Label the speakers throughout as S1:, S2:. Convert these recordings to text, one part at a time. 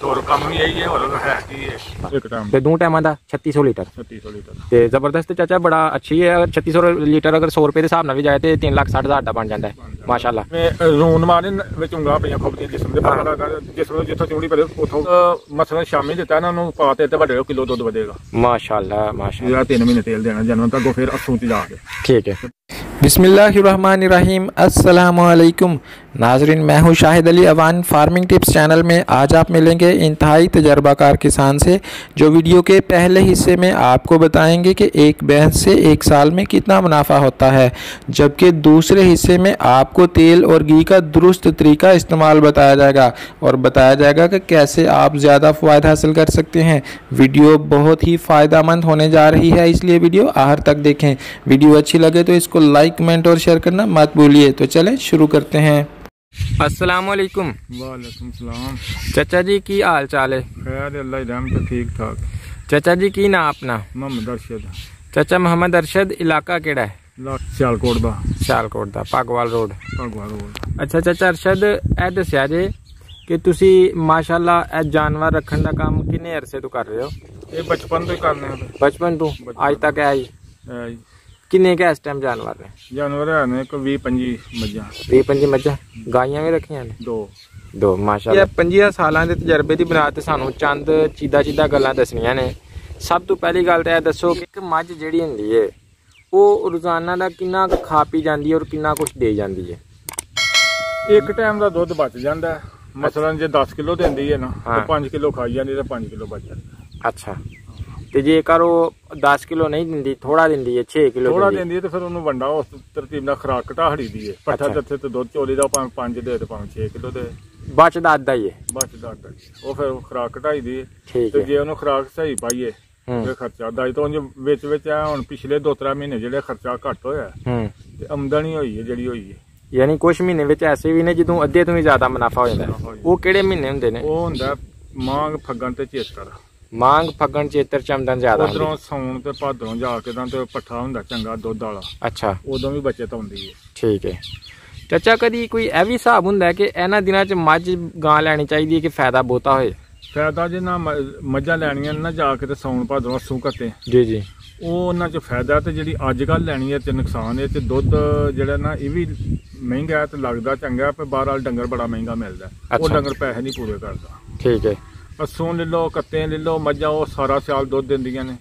S1: और कम भी यही है और है कि एक टाइम
S2: ते 2 टाइमां दा 3600 लीटर
S1: 3600 लीटर
S2: ते जबरदस्त चाचा बड़ा अच्छी है। अगर 3600 लीटर अगर 100 रुपए के हिसाब नाल भी जाए तो 3,60,000 दा बन जाता है माशाल्लाह।
S1: मैं रून मारे विच उंगला पईयां खुबदियां जिस्म दे पता लगदा जिस्म जिੱਥੋਂ ਚੁੰਗਲੀ ਪਰੇ ਉਥੋਂ ਮਸਲਾ ਸ਼ਾਮੀ ਦਿੱਤਾ ਇਹਨਾਂ ਨੂੰ ਪਾਤੇ ਤੇ ਵੱਡੇ ਕਿਲੋ ਦੁੱਧ ਵਧੇਗਾ
S2: माशाल्लाह माशाल्लाह।
S1: 3 महीने तेल देना जन्म तक फिर अस्सू च जाके
S2: ठीक है। बिस्मिल्लाहिर्रहमानिर्रहीम अस्सलामुअलैकुम नाजरीन, मैं हूँ Shahid Ali Awan farming tips channel में। आज आप मिलेंगे इंतहाई तजर्बाकार किसान से जो वीडियो के पहले हिस्से में आपको बताएंगे कि एक भैंस से एक साल में कितना मुनाफा होता है, जबकि दूसरे हिस्से में आपको तेल और घी का दुरुस्त तरीका इस्तेमाल बताया जाएगा और बताया जाएगा कि कैसे आप ज़्यादा फ़ायदा हासिल कर सकते हैं। वीडियो बहुत ही फ़ायदेमंद होने जा रही है, इसलिए वीडियो आखिर तक देखें। वीडियो अच्छी लगे तो इसको लाइक कमेंट और शेयर करना मत भूलिए। तो चलें शुरू करते हैं। अस्सलाम वालेकुम।
S1: वालेकुम सलाम।
S2: चाचा जी की हाल चाल है?
S1: खैर अल्लाह रहम तो ठीक ठाक।
S2: चाचा जी की ना अपना?
S1: मोहम्मद अरशद।
S2: चाचा मोहम्मद अरशद, इलाका केड़ा है?
S1: सियालकोट दा।
S2: सियालकोट दा, भागवाल रोड।
S1: भागवाल रोड।
S2: अच्छा चाचा अरशद, ए दस्या जे कि तुसी माशाल्लाह ए जानवर रखने का काम किन्ने अरसे तो कर रहे हो?
S1: ये बचपन तो करने हैं।
S2: बचपन तो आज तक है ही? किन्ने के इस टाइम जानवर ने?
S1: जानवर है ने को 20-25 मज्जां।
S2: 20-25 मज्जां। गाइयां भी रखियां ने? दो माशाल्लाह। 25 सालां दे तजर्बे दी बना ते सानू चंद चीदा गल्लां दसनियां ने। सब तो पहली गल ते दसो कि एक मझ जिहड़ी हुंदी है ਉਹ रोजाना ਦਾ ਕਿੰਨਾ ਕੁ ਖਾ ਪੀ ਜਾਂਦੀ ਹੈ ਔਰ ਕਿੰਨਾ ਕੁਛ ਦੇ ਜਾਂਦੀ ਹੈ?
S1: ਇੱਕ ਟਾਈਮ ਦਾ ਦੁੱਧ ਬਚ ਜਾਂਦਾ। ਮਸਲਨ ਜੇ 10 ਕਿਲੋ ਦਿੰਦੀ ਹੈ ਨਾ ਤੇ 5 ਕਿਲੋ ਖਾਈ ਜਾਂਦੀ ਤੇ 5 ਕਿਲੋ ਬਚ ਜਾਂਦਾ।
S2: ਅੱਛਾ, ਤੇ ਜੇਕਰ ਉਹ 10 ਕਿਲੋ ਨਹੀਂ ਦਿੰਦੀ, ਥੋੜਾ ਦਿੰਦੀ ਹੈ 6 ਕਿਲੋ
S1: ਥੋੜਾ ਦਿੰਦੀ ਹੈ ਤੇ ਫਿਰ ਉਹਨੂੰ ਵੰਡਾ ਉਸ ਤਰਤੀਬ ਨਾਲ ਖੁਰਾਕ ਘਟਾੜੀ ਦੀ ਹੈ। ਪੱਠਾ ਜੱਥੇ ਤੇ ਦੁੱਧ ਚੋਲੀ ਦਾ 5 ਦੇ ਤੇ 6 ਕਿਲੋ ਦੇ
S2: ਬਚਦਾ ਅੱਧਾ ਹੀ ਹੈ।
S1: ਬਚਦਾ ਅੱਧਾ ਉਹ ਫਿਰ ਖੁਰਾਕ ਘਟਾਈ ਦੀ ਹੈ।
S2: ਠੀਕ
S1: ਤੇ
S2: ਹੈ।
S1: ਜੇ ਉਹਨੂੰ ਖੁਰਾਕ ਸਹੀ ਪਾਈਏ ਤੇ ਖਰਚਾ ਦਾਈ ਤੋਂ ਵਿੱਚ ਆ ਹੁਣ ਪਿਛਲੇ 2-3 ਮਹੀਨੇ ਜਿਹੜੇ ਖਰਚਾ ਘੱਟ ਹੋਇਆ ਤੇ ਆਮਦਨੀ ਹੋਈ ਹੈ ਜਿਹੜੀ ਹੋਈ ਹੈ।
S2: ਯਾਨੀ ਕੁਝ ਮਹੀਨੇ ਵਿੱਚ ਐਸੇ ਵੀ ਨੇ ਜਦੋਂ ਅੱਧੇ ਤੋਂ ਵੀ ਜ਼ਿਆਦਾ ਮੁਨਾਫਾ ਹੋ ਜਾਂਦਾ। ਉਹ ਕਿਹੜੇ ਮਹੀਨੇ ਹੁੰਦੇ ਨੇ?
S1: ਉਹ ਹੁੰਦਾ ਮਾਂਗ, ਫੱਗਣ ਤੇ ਚੇਤਰ।
S2: ਮਾਂਗ, ਫੱਗਣ, ਚੇਤਰ ਚ ਆਮਦਨ ਜ਼ਿਆਦਾ ਹੁੰਦੀ।
S1: ਉਧਰੋਂ ਸੌਣ ਤੇ ਭਾਦਰੋਂ ਜਾ ਕੇ ਤਾਂ ਤੇ ਪੱਠਾ ਹੁੰਦਾ ਚੰਗਾ ਦੁੱਧ ਵਾਲਾ।
S2: ਅੱਛਾ,
S1: ਉਦੋਂ ਵੀ ਬਚਤ ਆਉਂਦੀ ਹੈ।
S2: ਠੀਕ ਹੈ। ਚਾਚਾ ਕਦੀ ਕੋਈ ਇਹ ਵੀ ਹਿਸਾਬ ਹੁੰਦਾ ਕਿ ਇਹਨਾਂ ਦਿਨਾਂ ਚ ਮੱਝ ਗਾਂ ਲੈਣੀ ਚਾਹੀਦੀ ਹੈ ਕਿ ਫਾਇਦਾ ਬਹੁਤਾ ਹੋਏ?
S1: ਫਾਇਦਾ ਜੇ ਨਾ ਮੱਝਾਂ ਲੈਣੀਆਂ ਨਾ ਜਾ ਕੇ ਤੇ ਸੌਣ ਭਾਦਰੋਂ ਅੱਸੂ ਘੱਤੇ
S2: ਜੀ ਜੀ,
S1: ਉਹ ਉਹਨਾਂ ਚ ਫਾਇਦਾ। ਤੇ ਜਿਹੜੀ ਅੱਜ ਕੱਲ੍ਹ ਲੈਣੀ ਹੈ ਤੇ ਨੁਕਸਾਨ ਹੈ। ਤੇ ਦੁੱਧ ਜਿਹੜਾ ਨਾ ਇਹ ਵੀ ਮਹਿੰਗਾ ਤੇ ਲੱਗਦਾ ਚੰਗਾ, ਪਰ ਬਾਹਰ ਵਾਲਾ ਡੰਗਰ ਬੜਾ ਮਹਿੰਗਾ ਮਿਲਦਾ। ਉਹ ਡੰਗਰ ਪੈਸੇ ਨਹੀਂ ਪੂਰੇ ਕਰਦਾ।
S2: ਠੀਕ ਹੈ।
S1: ਅੱਸੋਂ ਲੈ ਲਓ, ਕੱਤੇ ਲੈ ਲਓ, ਮੱਝਾਂ ਉਹ ਸਾਰਾ ਸਾਲ ਦੁੱਧ ਦਿੰਦੀਆਂ ਨੇ।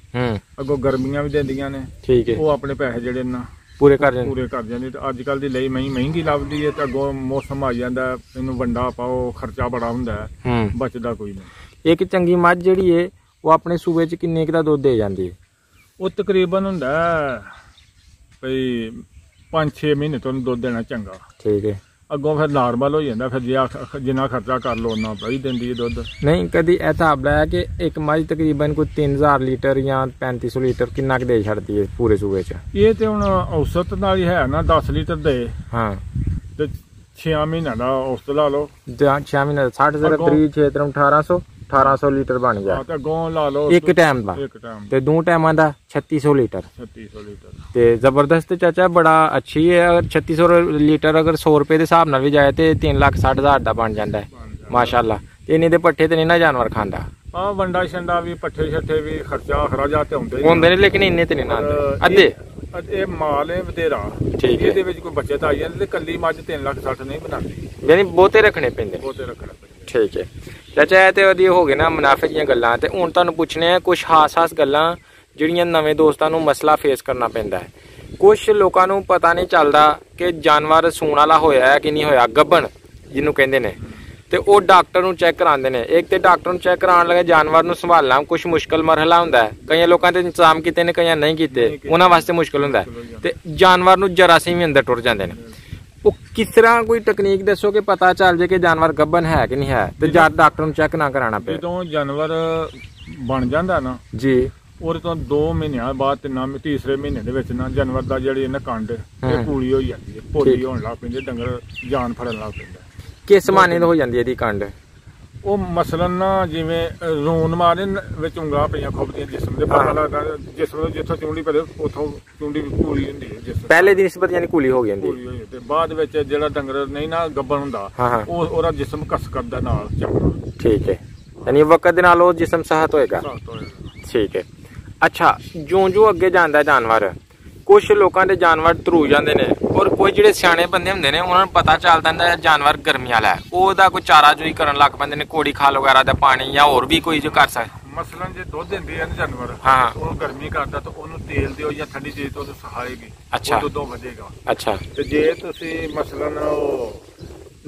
S1: ਅੱਗੋਂ ਗਰਮੀਆਂ ਵੀ ਦਿੰਦੀਆਂ ਨੇ।
S2: ਠੀਕ ਹੈ।
S1: ਉਹ ਆਪਣੇ ਪੈਸੇ ਜਿਹੜੇ ਨਾ
S2: ਪੂਰੇ ਕਰ
S1: ਜਾਂਦੇ। ਤੇ ਅੱਜ ਕੱਲ੍ਹ ਦੀ ਲਈ ਮਹਿੰਗੀ ਲੱਭਦੀ ਹੈ ਤੇ ਅੱਗੋਂ ਮੌਸਮ ਆ ਜਾਂਦਾ, ਇਹਨੂੰ ਵੰਡਾ ਪਾਓ, ਖਰਚਾ ਬੜਾ ਹੁੰਦਾ ਹੈ, ਬਚਦਾ ਕੋਈ ਨਹੀਂ।
S2: ਇੱਕ ਚੰਗੀ ਮੱਝ ਜਿਹੜੀ ਹੈ ਉਹ ਆਪਣੇ ਸੂਬੇ ਚ ਕਿੰਨੇ ਕੁ ਦਾ ਦੁੱਧ ਦੇ ਜਾਂਦੀ ਹੈ?
S1: ਉਹ ਤਕਰੀਬਨ ਹੁੰਦਾ ਭਈ 5-6 ਮਹੀਨੇ ਤੋਂ ਦੁੱਧ ਦੇਣਾ ਚੰਗਾ। ਠੀਕ ਹੈ। ਅੱਗੋਂ ਫਿਰ ਨਾਰਮਲ ਹੋ ਜਾਂਦਾ। ਫਿਰ ਜਿੰਨਾ ਖਰਚਾ ਕਰ ਲਓ ਉਹਨਾਂ ਹੀ ਦਿੰਦੀ ਹੈ ਦੁੱਧ।
S2: ਨਹੀਂ ਕਦੀ ਇਹ ਹਿਸਾਬ ਲਾਇਆ ਕਿ ਇੱਕ ਮੱਝ ਤਕਰੀਬਨ ਕੋਈ 3000 ਲੀਟਰ ਜਾਂ 3500 ਲੀਟਰ ਕਿੰਨਾ ਕੁ ਦੇ ਛੱਡਦੀ ਹੈ ਪੂਰੇ ਸੂਬੇ ਚ? ਇਹ
S1: ਤੇ ਹੁਣ ਔਸਤ ਨਾਲ ਹੀ ਹੈ ਨਾ, 10 ਲੀਟਰ ਦੇ।
S2: ਹਾਂ,
S1: ਤੇ 6 ਮਹੀਨਿਆਂ ਦਾ ਔਸਤ ਲਾ ਲਓ।
S2: 6 ਮਹੀਨੇ 60 3 6 1800 ਲੀਟਰ ਬਣ ਗਿਆ।
S1: ਤੇ ਅੱਗੋਂ ਲਾ ਲਓ
S2: ਇੱਕ ਟਾਈਮ ਦਾ ਤੇ 2 ਟਾਈਮਾਂ ਦਾ 3600 ਲੀਟਰ। ਤੇ ਜ਼ਬਰਦਸਤ ਚਾਚਾ, ਬੜਾ ਅੱਛੀ ਹੈ। ਅਗਰ 3600 ਲੀਟਰ ਅਗਰ 100 ਰੁਪਏ ਦੇ ਹਿਸਾਬ ਨਾਲ ਵੀ ਜਾਏ ਤੇ 3,60,000 ਦਾ ਬਣ ਜਾਂਦਾ ਹੈ ਮਾਸ਼ਾਅੱਲਾ। ਤੇ ਇੰਨੇ ਦੇ ਪੱਠੇ ਤੇ ਨਹੀਂ ਨਾ ਜਾਨਵਰ ਖਾਂਦਾ।
S1: ਹਾਂ, ਵੰਡਾ ਛੰਡਾ ਵੀ, ਪੱਠੇ ਛੱਠੇ ਵੀ, ਖਰਚਾ ਖਰਾਜਾ ਤੇ
S2: ਹੁੰਦੇ ਨੇ, ਲੇਕਿਨ ਇੰਨੇ ਤੇ ਨਹੀਂ ਨਾ ਆਉਂਦੇ ਅੱਧੇ।
S1: ਇਹ ਮਾਲ ਹੈ ਬਤੇਰਾ। ਠੀਕ ਹੈ। ਇਹਦੇ ਵਿੱਚ ਕੋਈ ਬੱਚਤ ਆਈ ਜਾਂਦੀ ਤੇ ਕੱਲੀ ਮੱਝ 3,60,000 ਨਹੀਂ ਬਣਾਉਂਦੀ,
S2: ਯਾਨੀ ਬਹੁਤੇ ਰੱਖਣੇ ਪੈਂਦੇ। ਠੀਕ ਹੈ ਚਾਚਾ, ਇਹ ਤੇ ਵਧੀਆ ਹੋ ਗਏ ਨਾ ਮੁਨਾਫੇ ਦੀਆਂ ਗੱਲਾਂ। ਤੇ ਹੁਣ ਤੁਹਾਨੂੰ ਪੁੱਛਣੇ ਆ ਕੁਛ ਖਾਸ ਗੱਲਾਂ ਜਿਹੜੀਆਂ ਨਵੇਂ ਦੋਸਤਾਂ ਨੂੰ ਮਸਲਾ ਫੇਸ ਕਰਨਾ ਪੈਂਦਾ ਹੈ। ਕੁਛ ਲੋਕਾਂ ਨੂੰ ਪਤਾ ਨਹੀਂ ਚੱਲਦਾ ਕਿ ਜਾਨਵਰ ਸੂਣ ਵਾਲਾ ਹੋਇਆ ਹੈ ਕਿ ਨਹੀਂ ਹੋਇਆ, ਗੱਭਣ ਜਿਹਨੂੰ ਕਹਿੰਦੇ ਨੇ। ਤੇ ਉਹ ਡਾਕਟਰ ਨੂੰ ਚੈੱਕ ਕਰਾਉਂਦੇ ਨੇ। ਇੱਕ ਤੇ ਡਾਕਟਰ ਨੂੰ ਚੈੱਕ ਕਰਾਉਣ ਲੱਗੇ ਜਾਨਵਰ ਨੂੰ ਸੰਭਾਲਣਾ ਕੁਛ ਮੁਸ਼ਕਲ ਮਰਹਲਾ ਹੁੰਦਾ ਹੈ। ਕਈਆਂ ਲੋਕਾਂ ਤੇ ਇੰਤਜ਼ਾਮ ਕੀਤੇ ਨੇ, ਕਈਆਂ ਨਹੀਂ ਕੀਤੇ, ਉਹਨਾਂ ਵਾਸਤੇ ਮੁਸ਼ਕਲ ਹੁੰਦਾ ਹੈ। ਤੇ ਜਾਨਵਰ ਨੂੰ ਜਰਾਸੀਮ ਵੀ ਅੰਦਰ ਟੁਰ ਜਾਂਦੇ ਨੇ। ਉਹ ਕਿਸ ਤਰ੍ਹਾਂ ਕੋਈ ਤਕਨੀਕ ਦੱਸੋ ਕਿ ਪਤਾ ਚੱਲ ਜੇ ਕਿ ਜਾਨਵਰ ਗੱਭਣ ਹੈ ਕਿ ਨਹੀਂ ਹੈ ਤੇ ਜਦ ਡਾਕਟਰ ਨੂੰ ਚੈੱਕ ਨਾ ਕਰਾਉਣਾ ਪਏ?
S1: ਜਦੋਂ ਜਾਨਵਰ ਬਣ ਜਾਂਦਾ ਨਾ ਜੀ, ਉਹਦੇ ਤੋਂ 2 ਮਹੀਨਿਆਂ ਬਾਅਦ ਤੀਸਰੇ ਮਹੀਨੇ ਦੇ ਵਿੱਚ ਨਾ ਜਾਨਵਰ ਦਾ ਜਿਹੜੀ ਇਹਨਾਂ ਕੰਡ ਇਹ ਪੂਰੀ ਹੋ ਜਾਂਦੀ ਹੈ, ਭੋਲੀ ਹੋਣ ਲੱਗ ਪੈਂਦੀ, ਡੰਗਰ ਜਾਨ ਫੜਨ ਲੱਗ ਪੈਂਦਾ। ਕਿਸ ਮਾਨੇ ਹੋ ਜਾਂਦੀ ਇਹਦੀ ਕੰਡ? ਉਹ ਮਸਲਨ ਨਾ ਜਿਵੇਂ ਰੂਨ ਮਾਰੇ ਵਿੱਚ ਉਂਗਲਾਂ ਪਈਆਂ ਖੁਬਦੀਆਂ ਜਿਸਮ ਦੇ ਪਤਾ ਲੱਗਦਾ ਜਿਸਮ ਜਿੱਥੋਂ ਚੁੰਡੀ ਪਰੇ ਉਥੋਂ ਚੁੰਡੀ ਪੂਰੀ ਹੁੰਦੀ ਹੈ। ਜਿਸਮ ਪਹਿਲੇ ਦੀ ਨਿਸਬਤ ਯਾਨੀ ਕੂਲੀ ਹੋ ਜਾਂਦੀ ਹੈ ਤੇ ਬਾਅਦ ਵਿੱਚ ਜਿਹੜਾ ਡੰਗਰ ਨਹੀਂ ਨਾ ਗੱਭਣ ਹੁੰਦਾ ਉਹ ਉਹਦਾ ਜਿਸਮ ਕਸਕਤ ਦਾ ਨਾਲ ਚੱਲਦਾ। ਠੀਕ ਹੈ।
S2: यानी वक्त दे नाल जिस्म सेहत होएगा। ठीक है। अच्छा, जो जो अगे जांदा जानवर, कुछ लोगों के जानवर धरू जाते हैं और कोई जो सियाने बंदे होंगे ने उन्होंने पता चल जाता है जानवर गर्मी वाला है, ਉਹਦਾ कोई चारा चूई करन लग पैंदे ने, कोड़ी खाल वगैरह का पानी या और भी कोई जो कर सकता।
S1: मसलन जे दुध दिंदी है ना जानवर,
S2: हाँ,
S1: ਉਹ गर्मी करता तो ਉਹਨੂੰ तेल दिओ ਜਾਂ ठंडी चीज तो सहाएगी।
S2: अच्छा,
S1: ਦੁੱਧੋਂ ਵਧੇਗਾ।
S2: अच्छा,
S1: ਤੇ ਜੇ ਤੁਸੀਂ ਮਸਲਨ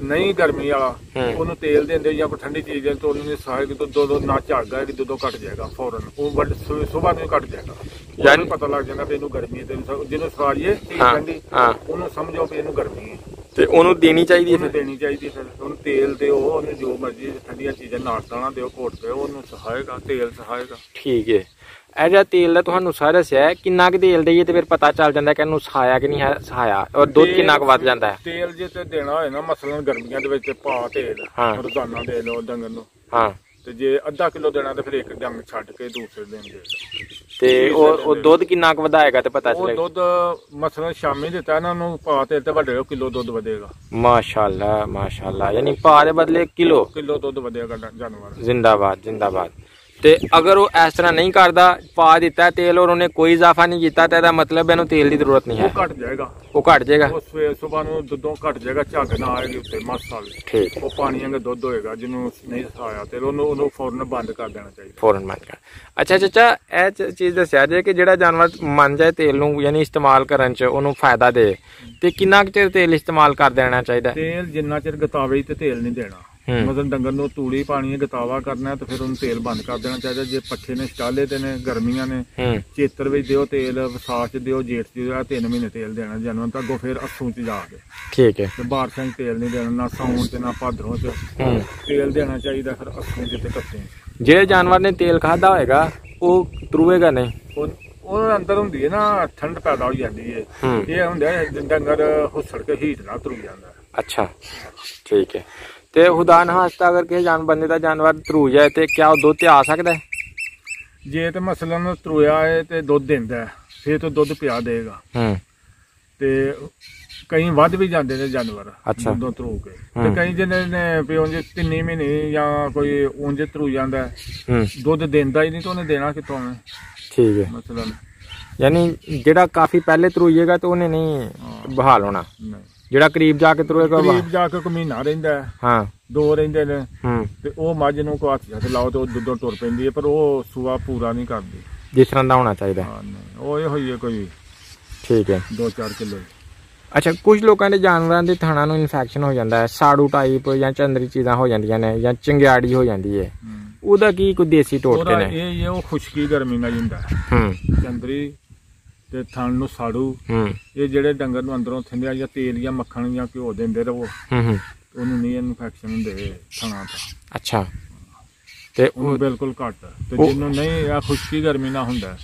S1: नहीं गर्मी वाला ਉਹਨੂੰ तेल देंदे ਜਾਂ ਕੋਈ ठंडी चीज ਦੇ तो ਉਹਨੂੰ सहाएगी तो दुध ना ਝੱਗ आएगी, दुधों घट जाएगा फौरन, वो सुबह में घट जाएगा। यानी पता लग जाएगा भी ਇਹਨੂੰ गर्मी है, ਜਿਹਨੂੰ ਸਵਾਰੀਏ ਠੰਡੀ ਉਹਨੂੰ ਸਮਝੋ ਵੀ ਇਹਨੂੰ गर्मी है
S2: ਤੇ ਉਹਨੂੰ ਦੇਣੀ ਚਾਹੀਦੀ ਹੈ,
S1: ਦੇਣੀ ਚਾਹੀਦੀ। ਫਿਰ ਉਹਨੂੰ ਤੇਲ ਦਿਓ, ਉਹਨੂੰ ਜੋ ਮਰਜ਼ੀ ਠੰਡੀਆਂ ਚੀਜ਼ਾਂ ਨਾਸ਼ਤਾ ਦਿਓ, ਘੋਟ ਦਿਓ, ਉਹਨੂੰ ਸਹਾਏਗਾ, ਤੇਲ ਸਹਾਏਗਾ।
S2: ਠੀਕ ਹੈ। ਇਹ ਜਿਹੜਾ ਤੇਲ ਦਾ ਤੁਹਾਨੂੰ ਸਾਰਾ ਦੱਸਿਆ, ਕਿੰਨਾ ਕੁ ਤੇਲ ਦੇਈਏ ਤੇ ਫਿਰ ਪਤਾ ਚੱਲ ਜਾਂਦਾ ਕਿ ਇਹਨੂੰ ਸਹਾਇਆ ਕਿ ਨਹੀਂ ਹੈ ਸਹਾਇਆ, ਔਰ ਦੁੱਧ ਕਿੰਨਾ ਕੁ ਵੱਧ ਜਾਂਦਾ ਹੈ? ਤੇਲ
S1: ਜੇ ਤੇ ਦੇਣਾ ਹੋਏ ਨਾ ਮਸਲਨ ਗਰਮੀਆਂ ਦੇ ਵਿੱਚ ਪਾ ਤੇਲ ਰੋਜ਼ਾਨਾ ਦੇ ਲਓ ਡੰਗਰ ਨੂੰ।
S2: ਹਾਂ,
S1: ਤੇ ਜੇ ਅੱਧਾ ਕਿਲੋ ਦੇਣਾ ਤੇ ਫਿਰ ਇੱਕ ਡੰਗ ਛੱਡ ਕੇ ਦੂਸਰੇ ਦਿਨ ਦੇ ਦਿਓ।
S2: ਤੇ ਉਹ ਦੁੱਧ ਕਿੰਨਾ ਕੁ ਵਧਾਏਗਾ ਤੇ ਪਤਾ ਚੱਲੇਗਾ?
S1: ਉਹ ਦੁੱਧ ਮਸਲਨ ਸ਼ਾਮੀ ਦਿੱਤਾ ਨਾ ਉਹਨੂੰ ਪਾ ਤੇਲ ਤੇ ਵੱਡੇ ਕਿਲੋ ਦੁੱਧ ਵਧੇਗਾ।
S2: ਮਾਸ਼ਾਅੱਲਾ ਮਾਸ਼ਾਅੱਲਾ, ਯਾਨੀ ਪਾ ਦੇ ਬਦਲੇ ਕਿਲੋ
S1: ਦੁੱਧ ਵਧੇਗਾ ਜਾਨਵਰ।
S2: ਜ਼ਿੰਦਾਬਾਦ ਜ਼ਿੰਦਾਬਾਦ। ਤੇ ਅਗਰ ਉਹ ਇਸ ਤਰ੍ਹਾਂ ਨਹੀਂ ਕਰਦਾ, ਪਾ ਦਿੱਤਾ ਤੇਲ ਔਰ ਉਹਨੇ ਕੋਈ ਇਜ਼ਾਫਾ ਨਹੀਂ ਕੀਤਾ ਤਾਂ ਇਹਦਾ ਮਤਲਬ ਇਹਨੂੰ ਤੇਲ ਦੀ ਜ਼ਰੂਰਤ ਨਹੀਂ ਹੈ।
S1: ਉਹ ਘਟ ਜਾਏਗਾ,
S2: ਉਹ ਘਟ ਜਾਏਗਾ।
S1: ਉਹ ਸਵੇਰ ਸੁਬਾਹ ਨੂੰ ਦੁੱਧੋਂ ਘਟ ਜਾਏਗਾ, ਝੱਗ ਨਾ ਆਏਗੀ ਉੱਤੇ ਮਾਸਾ ਵੀ।
S2: ਠੀਕ।
S1: ਉਹ ਪਾਣੀ ਵਾਂਗ ਦੁੱਧ ਹੋਏਗਾ, ਜਿਹਨੂੰ ਨਹੀਂ ਸਹਾਇਆ ਤੇ ਉਹਨੂੰ ਫੌਰਨ ਬੰਦ ਕਰ ਦੇਣਾ ਚਾਹੀਦਾ।
S2: ਫੌਰਨ ਬੰਦ ਕਰ। ਅੱਛਾ ਚਾਚਾ, ਇਹ ਚੀਜ਼ ਦੱਸਿਆ ਜੇ ਕਿ ਜਿਹੜਾ ਜਾਨਵਰ ਮੰਨ ਜਾਏ ਤੇਲ ਨੂੰ ਯਾਨੀ ਇਸਤੇਮਾਲ ਕਰਨ ਚ ਉਹਨੂੰ ਫਾਇਦਾ ਦੇ, ਤੇ ਕਿੰਨਾ ਕੁ ਚਿਰ ਤੇਲ ਇਸਤੇਮਾਲ ਕਰ ਦੇਣਾ ਚਾਹੀਦਾ?
S1: ਤੇਲ ਜਿੰਨਾ ਚਿਰ ਗਤਾਵੇ ਤੇ ਤੇਲ ਨਹੀਂ ਦੇਣਾ। ਮਤਲਬ ਡੰਗਰ ਨੂੰ ਤੂੜੀ ਪਾਣੀ ਗਤਾਵਾ ਕਰਨਾ ਤੇ ਫਿਰ ਉਹਨੂੰ ਤੇਲ ਬੰਦ ਕਰ ਦੇਣਾ ਚਾਹੀਦਾ। ਜੇ ਪੱਠੇ ਨੇ ਸਟਾਲੇ ਤੇ ਨੇ ਗਰਮੀਆਂ ਨੇ, ਚੇਤਰ ਵਿੱਚ ਦਿਓ ਤੇਲ, ਵਿਸਾਖ ਚ ਦਿਓ, ਜੇਠ ਚ ਦਿਓ, 3 ਮਹੀਨੇ ਤੇਲ ਦੇਣਾ ਜਾਨਵਰ ਤਾਂ ਅੱਗੋਂ ਫਿਰ ਅੱਸੂ ਚ ਜਾ ਕੇ।
S2: ਠੀਕ ਹੈ।
S1: ਤੇ ਬਾਰਿਸ਼ਾਂ ਚ ਤੇਲ ਨਹੀਂ ਦੇਣਾ, ਨਾ ਸਾਉਣ ਚ ਨਾ ਭਾਦਰੋਂ ਚ ਤੇਲ ਦੇਣਾ ਚਾਹੀਦਾ, ਫਿਰ ਅੱਸੂ ਚ ਤੇ ਕੱਸੇ। ਜਿਹੜੇ ਜਾਨਵਰ ਨੇ ਤੇਲ ਖਾਦਾ ਹੋਏਗਾ ਉਹ ਤਰੂਏਗਾ ਨਹੀਂ? ਉਹ ਅੰਦਰ ਹੁੰਦੀ ਹੈ ਨਾ ਠੰਡ ਪੈਦਾ ਹੋ ਜਾਂਦੀ ਹੈ, ਇਹ ਹੁੰਦਾ ਡੰਗਰ ਹੁਸੜ ਕੇ ਹੀਟ ਨਾਲ ਤਰੂ ਜਾਂਦਾ। ਅੱਛਾ
S2: ਠੀਕ ਹੈ। ਤੇ ਖੁਦਾ ਨਾ ਖਾਸਤਾ ਅਗਰ ਕਿਸੇ ਬੰਦੇ ਦਾ ਜਾਨਵਰ ਤਰੂ ਜਾਏ ਤੇ ਕਿਆ ਉਹ ਦੁੱਧ ਤੇ ਆ ਸਕਦਾ ਹੈ?
S1: ਜੇ ਤੇ ਮਸਲਨ ਤਰੂਇਆ ਹੈ ਤੇ ਦੁੱਧ ਦਿੰਦਾ ਫਿਰ ਤਾਂ ਦੁੱਧ ਪਿਆ ਦੇਗਾ। ਤੇ ਕਈ ਵੱਧ ਵੀ ਜਾਂਦੇ ਨੇ ਜਾਨਵਰ ਦੁੱਧੋਂ ਤਰੂ ਕੇ, ਤੇ ਕਈ ਜਿਹਨੇ ਨੇ ਵੀ ਉਂਝ 3 ਮਹੀਨੇ ਜਾਂ ਕੋਈ ਉਂਝ ਤਰੂ ਜਾਂਦਾ ਦੁੱਧ ਦਿੰਦਾ ਹੀ ਨਹੀਂ ਤਾਂ ਉਹਨੇ ਦੇਣਾ ਕਿੱਥੋਂ?
S2: ਠੀਕ ਹੈ।
S1: ਮਸਲਨ
S2: ਯਾਨੀ ਜਿਹੜਾ ਕਾਫੀ ਪਹਿਲੇ ਤਰੂਏਗਾ ਤਾਂ ਉਹਨੇ ਨਹੀਂ ਬਹਾਲ ਹੋਣਾ, ਜਿਹੜਾ ਕਰੀਬ ਜਾ ਕੇ ਤਰੂਏਗਾ,
S1: ਕਰੀਬ ਜਾ ਕੇ ਕੋਈ ਮਹੀਨਾ ਰਹਿੰਦਾ, ਹਾਂ 2 ਰਹਿੰਦੇ ਨੇ, ਤੇ ਉਹ ਮੱਝ ਨੂੰ ਕੋਈ ਹੱਥ ਜੱਟ ਲਾਓ ਤੇ ਉਹ ਦੁੱਧੋਂ ਟੁਰ ਪੈਂਦੀ ਹੈ, ਪਰ ਉਹ ਸੂਆ ਪੂਰਾ ਨਹੀਂ ਕਰਦੀ
S2: ਜਿਸ ਤਰ੍ਹਾਂ ਦਾ ਹੋਣਾ ਚਾਹੀਦਾ।
S1: ਉਹ ਇਹ ਹੋਈ ਹੈ ਕੋਈ। ਠੀਕ ਹੈ। 2-4 ਕਿਲੋ।
S2: ਅੱਛਾ, ਕੁਝ ਲੋਕਾਂ ਦੇ ਜਾਨਵਰਾਂ ਦੇ ਥਾਣਾ ਨੂੰ ਇਨਫੈਕਸ਼ਨ ਹੋ ਜਾਂਦਾ ਹੈ, ਸਾੜੂ ਟਾਈਪ ਜਾਂ ਚੰਦਰੀ ਚੀਜ਼ਾਂ ਹੋ ਜਾਂਦੀਆਂ ਨੇ ਜਾਂ ਚੰਗਿਆੜੀ ਹੋ ਜਾਂਦੀ ਹੈ, ਉਹਦਾ ਕੀ ਕੋਈ ਦੇਸੀ ਟੋਟਕੇ ਨੇ? ਇਹ ਉਹ ਖੁਸ਼ਕੀ ਗਰਮੀ ਨਾਲ ਹੁੰਦਾ ਚੰਦਰੀ ਤੇ ਥਣ ਨੂੰ ਸਾੜੂ, ਇਹ ਜਿਹੜੇ ਡੰਗਰ ਨੂੰ ਅੰਦਰੋਂ ਥਿੰਦਿਆ ਜਾਂ ਤੇਲ ਜਾਂ ਮੱਖਣ ਜਾਂ ਘਿਓ ਦਿੰਦੇ ਰਹੋ, ਉਹਨੂੰ ਨਹੀਂ ਇਨਫੈਕਸ਼ਨ ਹੁੰਦੇ ਥਣਾ ਤੋਂ। ਅੱਛਾ। ਤੇ ਉਹ ਬਿਲਕੁਲ ਘੱਟ। ਤੇ ਜਿਹਨੂੰ ਨਹੀਂ ਆ ਖੁਸ਼ਕੀ ਗਰਮੀ ਨਾਲ ਹੁੰਦਾ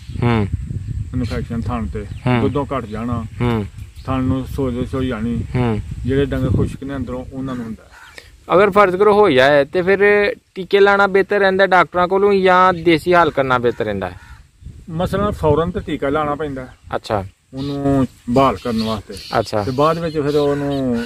S2: ਇਨਫੈਕਸ਼ਨ ਥਣ ਤੇ, ਦੁੱਧੋਂ ਘਟ ਜਾਣਾ, ਥਣ ਨੂੰ ਸੋਜ ਜਾਣੀ, ਜਿਹੜੇ ਡੰਗਰ ਖੁਸ਼ਕ ਨੇ ਅੰਦਰੋਂ ਉਹਨਾਂ ਨੂੰ ਹੁੰਦਾ। ਅਗਰ ਫਰਜ਼ ਕਰੋ ਹੋ ਜਾਏ ਤੇ ਫਿਰ ਟੀਕੇ ਲਾਣਾ ਬਿਹਤਰ ਰਹਿੰਦਾ ਡਾਕਟਰਾਂ ਕੋਲੋਂ ਜਾਂ ਦੇਸੀ ਹੱਲ ਕਰਨਾ ਬਿਹਤਰ ਰਹਿੰਦਾ? ਮਸਲਨ ਫੌਰਨ ਤੇ ਟੀਕਾ ਲਾਣਾ ਪੈਂਦਾ। ਅੱਛਾ। ਉਹਨੂੰ ਬਹਾਲ ਕਰਨ ਵਾਸਤੇ। ਅੱਛਾ। ਤੇ ਬਾਅਦ ਵਿੱਚ ਫਿਰ ਉਹਨੂੰ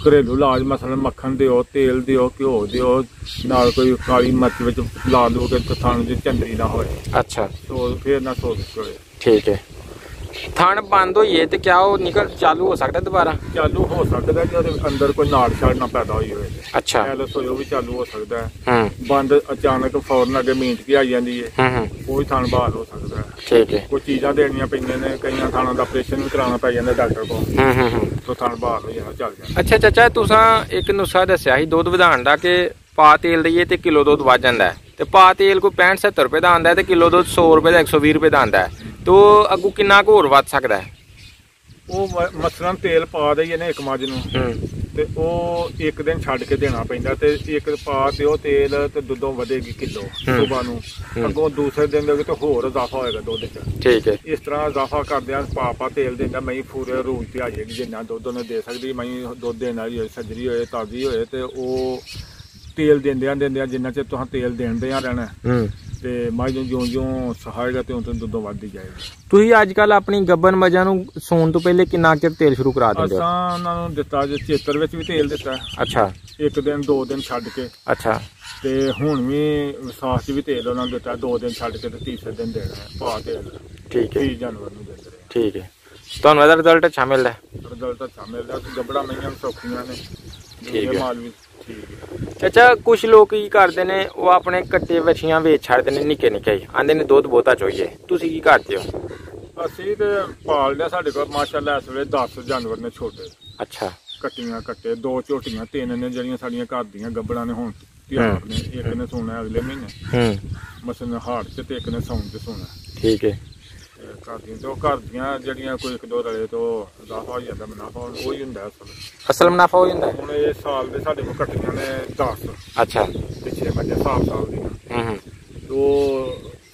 S2: ਘਰੇਲੂ ਇਲਾਜ ਮਸਲਨ ਮੱਖਣ ਦਿਓ, ਤੇਲ ਦਿਓ, ਘਿਓ ਦਿਓ, ਨਾਲ ਕੋਈ ਕਾਲੀ ਮਿਰਚ ਵਿੱਚ ਲਾ ਦਿਓ ਕਿ ਥਣ ਦੀ ਚੰਦਰੀ ਨਾ ਹੋਏ। ਅੱਛਾ। ਸੋ ਫਿਰ ਨਾ ਸੋਜ ਹੋਏ। ਠੀਕ ਹੈ। ਥਣ ਬੰਦ ਹੋਈਏ ਤੇ ਕਿਆ ਉਹ ਨਿਕਲ ਚਾਲੂ ਹੋ ਸਕਦਾ ਦੁਬਾਰਾ? ਚਾਲੂ ਹੋ ਸਕਦਾ ਜੇ ਉਹਦੇ ਅੰਦਰ ਕੋਈ ਨਾੜ ਛਾੜ ਨਾ ਪੈਦਾ ਹੋਈ ਹੋਵੇ। ਅੱਛਾ। ਐਲਸ ਹੋਏ ਉਹ ਵੀ ਚਾਲੂ ਹੋ ਸਕਦਾ ਹੈ। ਬੰਦ ਅਚਾਨਕ ਫੌਰਨ ਅੱਗੇ ਮੀਂਟ ਕੀ ਆ ਜਾਂਦੀ ਹੈ, ਉਹ ਵੀ ਥਣ ਬਹਾਲ ਹੋ ਸਕਦਾ ਹੈ। ਠੀਕ ਹੈ। ਕੋਈ ਚੀਜ਼ਾਂ ਦੇਣੀਆਂ ਪੈਂਦੀਆਂ ਨੇ, ਕਈਆਂ ਥਾਣਾਂ ਦਾ ਆਪਰੇਸ਼ਨ ਵੀ ਕਰਾਉਣਾ ਪੈ ਜਾਂਦਾ ਡਾਕਟਰ ਕੋਲ, ਤਾਂ ਥਣ ਬਹਾਲ ਹੋ ਜਾਣਾ, ਚੱਲ ਜਾਂਦਾ। ਅੱਛਾ ਚਾਚਾ, ਤੁਸੀਂ ਇੱਕ ਨੁਸਖਾ ਦੱਸਿਆ ਸੀ ਦੁੱਧ ਵਧਾਉਣ ਦਾ ਕਿ ਪਾ ਤੇਲ ਦਈਏ ਤੇ ਕਿਲੋ ਦੁੱਧ ਵੱਧ ਜਾਂਦਾ ਹੈ, ਤੇ ਪਾ ਤੇਲ ਕੋਈ 65-70 ਰੁਪਏ ਦਾ ਆਉਂਦਾ ਹੈ ਤੇ ਕਿਲੋ ਦੁੱਧ 100 ਰੁਪਏ ਦਾ 120 ਰੁਪਏ ਦਾ ਆਉਂਦਾ ਹੈ, तो अगू किन्ना को होर वध सकदा है? ਉਹ ਮਸਲਨ ਤੇਲ ਪਾ ਦਈਏ ਨੇ ਇੱਕ ਮੱਝ ਨੂੰ ਤੇ ਉਹ ਇੱਕ ਦਿਨ ਛੱਡ ਕੇ ਦੇਣਾ ਪੈਂਦਾ, ਤੇ ਇੱਕ ਪਾ ਦਿਓ ਤੇਲ ਤੇ ਦੁੱਧੋਂ ਵਧੇਗੀ ਕਿਲੋ ਸੁਬਾ ਨੂੰ, ਅੱਗੋਂ ਦੂਸਰੇ ਦਿਨ ਦੇ ਤੇ ਹੋਰ ਇਜ਼ਾਫਾ ਹੋਏਗਾ ਦੁੱਧ 'ਚ। ਠੀਕ ਹੈ। ਇਸ ਤਰ੍ਹਾਂ ਇਜ਼ਾਫਾ ਕਰਦਿਆਂ ਪਾ ਤੇਲ ਦਿੰਦਾ ਮਹੀਂ ਪੂਰੇ ਰੂਪ ਤੇ ਆ ਜਾਏਗੀ, ਜਿੰਨਾ ਦੁੱਧ ਉਹਨੇ ਦੇ ਸਕਦੀ ਮਹੀਂ ਦੁੱਧ ਦੇਣ ਵਾਲੀ ਹੋਏ, ਸੱਜਰੀ ਹੋਏ, ਤਾਜ਼ੀ ਹੋਏ, ਤੇ ਉਹ ਤੇਲ ਦਿੰਦਿਆਂ ਜਿੰਨਾ ਚਿਰ ਤੁਸੀਂ ਤੇਲ ਦੇਣਦਿਆਂ ਰਹਿਣਾ ਤੇ ਮੱਝ ਨੂੰ ਜਿਉਂ ਸਹਾਏਗਾ ਤੇ ਉਦੋਂ ਦੁੱਧ ਵੱਧਦੀ ਜਾਏਗੀ। ਤੁਸੀਂ ਅੱਜ ਕੱਲ ਆਪਣੀ ਗੱਬਨ ਮੱਝਾਂ ਨੂੰ ਸੌਣ ਤੋਂ ਪਹਿਲੇ ਕਿੰਨਾ ਚਿਰ ਤੇਲ ਸ਼ੁਰੂ ਕਰਾ ਦਿੰਦੇ ਹੋ? ਅਸਾਂ ਉਹਨਾਂ ਨੂੰ ਦਿੱਤਾ ਜੇ ਚੇਤਰ ਵਿੱਚ ਵੀ ਤੇਲ ਦਿੱਤਾ। ਅੱਛਾ। ਇੱਕ ਦਿਨ 2 ਦਿਨ ਛੱਡ ਕੇ। ਅੱਛਾ।
S1: ਤੇ ਹੁਣ ਵੀ ਵਿਸਾਖ 'ਚ ਵੀ ਤੇਲ ਉਹਨਾਂ ਨੂੰ ਦਿੱਤਾ 2 ਦਿਨ ਛੱਡ ਕੇ ਤੇ ਤੀਸਰੇ ਦਿਨ ਦੇਣਾ ਹੈ ਪਾ ਤੇਲ।
S2: ਠੀਕ ਹੈ,
S1: 30 ਜਾਨਵਰ ਨੂੰ ਦਿੰਦੇ ਰਹੇ।
S2: ਠੀਕ ਹੈ, ਤੁਹਾਨੂੰ ਇਹਦਾ ਰਿਜ਼ਲਟ ਅੱਛਾ ਮਿਲਦਾ?
S1: ਰਿਜ਼ਲਟ ਅੱਛਾ ਮਿਲਦਾ, ਗੱਬੜਾ ਮਈਆਂ ਸੌਖੀਆਂ ਨੇ।
S2: ਠੀਕ ਹੈ,
S1: ਮਾਲ ਵੀ ਠੀਕ ਹੈ।
S2: ਚਾਚਾ ਕੁਛ ਲੋਕ ਕੀ ਕਰਦੇ ਨੇ, ਉਹ ਆਪਣੇ ਕੱਟੇ ਵੱਛੀਆਂ ਵੇਚ ਛੱਡਦੇ ਨੇ ਨਿੱਕੇ ਨਿੱਕੇ, ਆਂਦੇ ਨੇ ਦੁੱਧ ਬਹੁਤਾ ਚੋਈਏ, ਤੁਸੀਂ ਕੀ ਕਰਦੇ ਹੋ?
S1: ਅਸੀਂ ਤੇ ਪਾਲਦੇ, ਸਾਡੇ ਕੋਲ ਮਾਸ਼ਾਅੱਲਾ ਇਸ ਵੇਲੇ 10 ਜਾਨਵਰ ਨੇ ਛੋਟੇ।
S2: ਅੱਛਾ,
S1: ਕੱਟੀਆਂ ਕੱਟੇ 2 ਝੋਟੀਆਂ 3 ਨੇ ਜਿਹੜੀਆਂ ਸਾਡੀਆਂ ਘਰ ਦੀਆਂ ਗੱਬੜਾਂ ਨੇ ਹੁਣ ਤਿਆਰ ਨੇ। ਇੱਕ ਨੇ ਸੋਣਾ ਅਗਲੇ ਮਹੀਨੇ ਮਸਲ ਹਾੜ ਚ ਤੇ ਇੱਕ ਨੇ ਸੌਣ ਚ ਸੋਣਾ।
S2: ਠੀਕ ਹੈ,
S1: ਘਰ ਦੀਆਂ ਤੇ ਉਹ ਘਰ ਦੀਆਂ ਜਿਹੜੀਆਂ ਕੋਈ 1-2 ਰਲੇ ਤੋਂ ਮੁਨਾਫਾ ਹੋ ਜਾਂਦਾ, ਮੁਨਾਫਾ ਉਹੀ ਹੁੰਦਾ
S2: ਅਸਲ ਮੁਨਾਫਾ ਹੋ ਜਾਂਦਾ।
S1: ਹੁਣ ਇਹ ਸਾਲ ਦੇ ਸਾਡੇ ਕੋਲ ਕੱਟੀਆਂ ਨੇ 10।
S2: ਅੱਛਾ,
S1: ਪਿੱਛੇ ਮੱਝਾਂ ਸਾਲ ਦੀਆਂ ਦੋ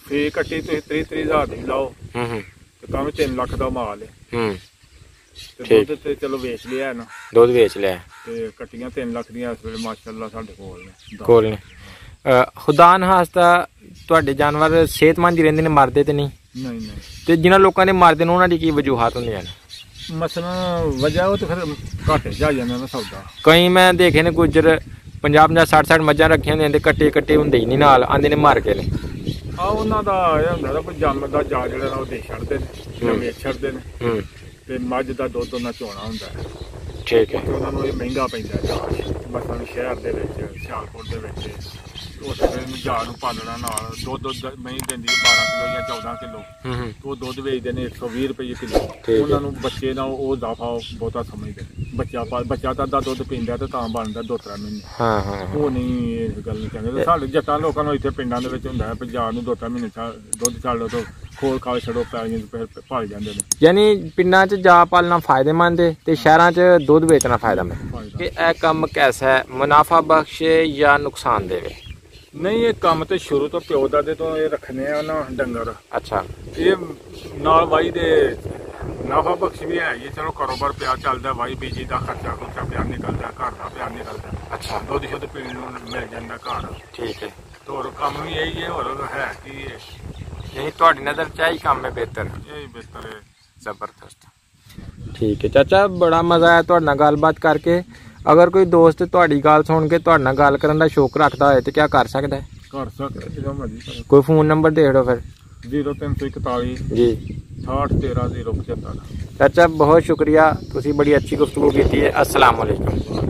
S1: ਫੇ ਕੱਟੀ ਤੁਸੀਂ 30 ਹਜ਼ਾਰ ਦੀ ਲਾਓ ਤੇ ਤਾਂ ਵੀ 3 ਲੱਖ ਦਾ ਮਾਲ ਹੈ। ਤੇ ਦੁੱਧ ਤੇ ਚਲੋ ਵੇਚ ਲਿਆ ਨਾ,
S2: ਦੁੱਧ ਵੇਚ ਲਿਆ
S1: ਤੇ ਕੱਟੀਆਂ 3 ਲੱਖ ਦੀਆਂ ਇਸ ਵੇਲੇ ਮਾਸ਼ਾਅੱਲਾ ਸਾਡੇ ਕੋਲ ਨੇ।
S2: ਖੁਦਾ ਨਹਾਸਤਾ ਤੁਹਾਡੇ ਜਾਨਵਰ ਸਿਹਤਮੰਦ ਹੀ ਰਹਿੰਦੇ ਨੇ, ਮਰਦੇ ਤੇ ਨਹੀਂ?
S1: ਨਹੀਂ ਨਹੀਂ।
S2: ਤੇ ਜਿਨ੍ਹਾਂ ਲੋਕਾਂ ਨੇ ਮਾਰਦੇ ਨੇ ਉਹਨਾਂ ਦੀ ਕੀ ਵਜੂਹਾਤ ਹੁੰਦੀਆਂ ਨੇ?
S1: ਮਸਲਾ ਵਜ੍ਹਾ ਉਹ ਤੇ ਫਿਰ ਘਾਟੇ ਜਾ ਜਾਂਦਾ ਨਾ ਸੌਦਾ।
S2: ਕਈ ਮੈਂ ਦੇਖੇ ਨੇ ਗੁੱਜਰ 50-50 60-60 ਮੱਝਾਂ ਰੱਖੀਆਂ ਹੁੰਦੀਆਂ ਤੇ ਕੱਟੇ ਹੁੰਦੇ ਹੀ ਨਹੀਂ, ਨਾਲ ਆਂਦੇ ਨੇ ਮਾਰ ਕੇ ਨੇ।
S1: ਆ ਉਹਨਾਂ ਦਾ ਇਹ ਹੁੰਦਾ ਨਾ ਕੋਈ ਜੰਮ ਦਾ ਜਾ ਜਿਹੜਾ ਉਹ ਦੇ ਛੱਡਦੇ ਨੇ ਜਾਂ ਵੇਚ ਛੱਡਦੇ ਨੇ ਤੇ ਮੱਝ ਦਾ ਦੁੱਧ ਉਹਨਾਂ ਚੋਣਾ ਹੁੰਦਾ ਹੈ।
S2: ਠੀਕ ਹੈ,
S1: ਉਹਨਾਂ ਨੂੰ ਇਹ ਮਹਿੰਗਾ ਪੈਂਦਾ ਜਾ ਮਸਲਨ ਸ਼ਹਿਰ ਦੇ ਵਿੱਚ, ਸਿਆਲਕੋਟ ਦੇ ਵਿੱਚ ਉਸ ਨੂੰ ਜਾ ਨੂੰ ਪਾਲਣਾ ਨਾਲ ਦੁੱਧ ਮਹੀਂ ਦਿੰਦੀ 12 ਕਿਲੋ ਜਾਂ 14 ਕਿਲੋ। ਉਹ ਦੁੱਧ ਵੇਚਦੇ ਨੇ 120 ਰੁਪਏ ਕਿਲੋ। ਉਹਨਾਂ ਨੂੰ ਬੱਚੇ ਨਾਲ ਉਹ ਦਾਫਾ ਬਹੁਤਾ ਸਮਝਦੇ ਨੇ। ਬੱਚਾ ਤਾਂ ਅੱਧਾ ਦੁੱਧ ਪੀਂਦਾ ਤੇ ਤਾਂ ਬਣਦਾ 2-3 ਮਹੀਨੇ। ਉਹ ਨਹੀਂ ਇਸ ਗੱਲ ਨਹੀਂ ਕਹਿੰਦੇ। ਸਾਡੇ ਜੱਟਾਂ ਲੋਕਾਂ ਨੂੰ ਇੱਥੇ ਪਿੰਡਾਂ ਦੇ ਵਿੱਚ ਹੁੰਦਾ ਹੈ ਪੰਜਾਬ ਨੂੰ 2-3 ਮਹੀਨੇ ਦੁੱਧ ਛੱਡ ਲਓ ਤਾਂ ਖੋਲ ਖਾਲ ਛੱਡੋ, ਪੈਲੀਆਂ ਭਾਲ ਜਾਂਦੇ ਨੇ।
S2: ਯਾਨੀ ਪਿੰਡਾਂ 'ਚ ਜਾ ਪਾਲਣਾ ਫਾਇਦੇਮੰਦ ਹੈ ਤੇ ਸ਼ਹਿਰਾਂ 'ਚ ਦੁੱਧ ਵੇਚਣਾ ਫਾਇਦੇਮੰਦ। ਕਿ ਇਹ ਕੰਮ ਕੈਸਾ ਹੈ, ਮੁਨਾਫਾ ਬਖਸ਼ ਜਾਂ ਨੁਕਸਾਨ ਦੇਵੇ?
S1: ਨਹੀਂ, ਇਹ ਕੰਮ ਤੇ ਸ਼ੁਰੂ ਤੋਂ ਪਿਓ ਦਾਦੇ ਤੋਂ ਇਹ ਰੱਖਣੇ ਆ ਨਾ ਡੰਗਰ।
S2: ਅੱਛਾ,
S1: ਇਹ ਨਾਲ ਵਾਈ ਦੇ ਨਾਫਾ ਬਖਸ਼ ਵੀ ਹੈ ਜੀ। ਚਲੋ ਕਾਰੋਬਾਰ ਪਿਆ ਚੱਲਦਾ, ਵਾਈ ਬੀਜੀ ਦਾ ਖਰਚਾ ਪਿਆ ਨਿਕਲਦਾ, ਘਰ ਦਾ ਪਿਆ ਨਿਕਲਦਾ। ਅੱਛਾ, ਦੁੱਧ ਸ਼ੁੱਧ ਪੀਣ ਨੂੰ ਮਿਲ ਜਾਂਦਾ ਘਰ।
S2: ਠੀਕ ਹੈ,
S1: ਹੋਰ ਕੰਮ ਵੀ ਇਹੀ ਹੈ, ਹੋਰ ਹੈ ਕੀ ਹੈ?
S2: ਇਹ ਤੁਹਾਡੀ ਨਜ਼ਰ 'ਚ ਇਹੀ ਕੰਮ ਹੈ ਬਿਹਤਰ?
S1: ਇਹੀ ਬਿਹਤਰ ਹੈ।
S2: ਜ਼ਬਰਦਸਤ। ਠੀਕ ਹੈ ਚਾਚਾ, ਬੜਾ ਮਜ਼ਾ ਆਇਆ ਤੁਹਾਡੇ ਨਾਲ ਗੱਲਬਾਤ ਕਰਕੇ। ਅਗਰ ਕੋਈ ਦੋਸਤ ਤੁਹਾਡੀ ਗੱਲ ਸੁਣ ਕੇ ਤੁਹਾਡੇ ਨਾਲ ਗੱਲ ਕਰਨ ਦਾ ਸ਼ੌਕ ਰੱਖਦਾ ਹੋਏ ਤੇ ਕੀ ਕਰ ਸਕਦਾ ਹੈ?
S1: ਕਰ ਸਕਦਾ ਜਦੋਂ ਮਰਜ਼ੀ।
S2: ਕੋਈ ਫੋਨ ਨੰਬਰ ਦੇ ਦਿਓ ਫਿਰ।
S1: 0341
S2: ਜੀ
S1: 6813 075।
S2: ਚਾਚਾ ਬਹੁਤ ਸ਼ੁਕਰੀਆ, ਤੁਸੀਂ ਬੜੀ ਅੱਛੀ ਗੁਫ਼ਤਗੂ ਕੀਤੀ ਹੈ। अस्सलाम वालेकुम।